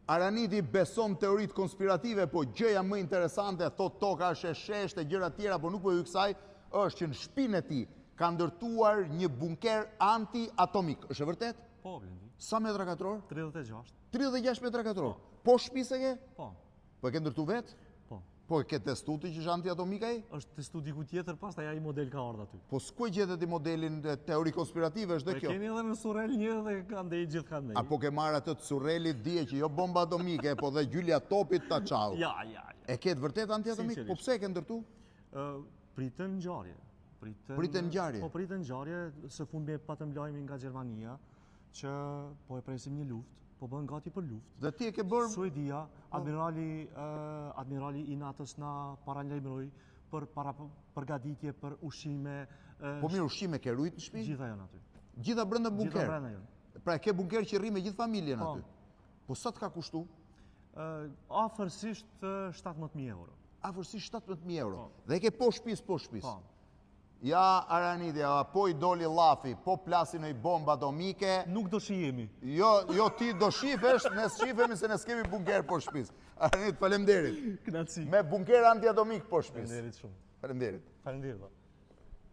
Araniti beson teoritë konspirative, po gjëja më interesante, thot toka është e sheshtë e gjëra tjera, po nuk po ju kësaj, është që në shtëpinë e tij ka ndërtuar një bunker anti-atomik. Është e vërtet? Po, Blendi. Sa metra katror? 36. 36 metra katror. Po shtëpisë e ke? Po. Po e ke ndërtu vetë? Po. Po e ke testu ti që është anti-atomik ai? Është testu diku tjetër, pastaj ai model ka ardhur aty. Po s'ku e gjetet i modelin teori konspirative, është dhe kjo? Keni edhe në Surrel një dhe kanë gjithkandej. Apo ke marrë atë të Surrelit, dije që jo bomba atomike, po dhe gjylja topit ta çau. Ja. E ke vërtet anti-atomik? Po pse e ke ndërtu? Pritën ngjarje. Pritën ngjarje? Po pritën ngjarje, së fundmi patëm lajmin nga Gjermania që po e presim një luftë, po bën gati për luftë. Dhe ti e ke bërë... Suedia, admirali i NATO-s na paralajmëroi për përgatitje për ushqime. Po mirë, ushqime ke rujt në shtëpi? Gjitha janë aty. Gjitha brenda bunker? Gjitha brenda janë. Pra ke bunker që rri me gjithë familjen aty? Po sa të ka kushtu? Afërsisht 17.000 euro. Afërsisht 17.000 euro. Dhe e ke po shtëpis? Po. Ja, Araniti, po i doli lafi, po plasin i bomba atomike. Nuk do shihemi. Jo, ti do shifesh, ne shifemi se ne s'kemi bunker po shtëpis. Aranit, faleminderit. Kënaqësi. Me bunker anti-atomik po shtëpis. Faleminderit shumë. Faleminderit. Faleminderit.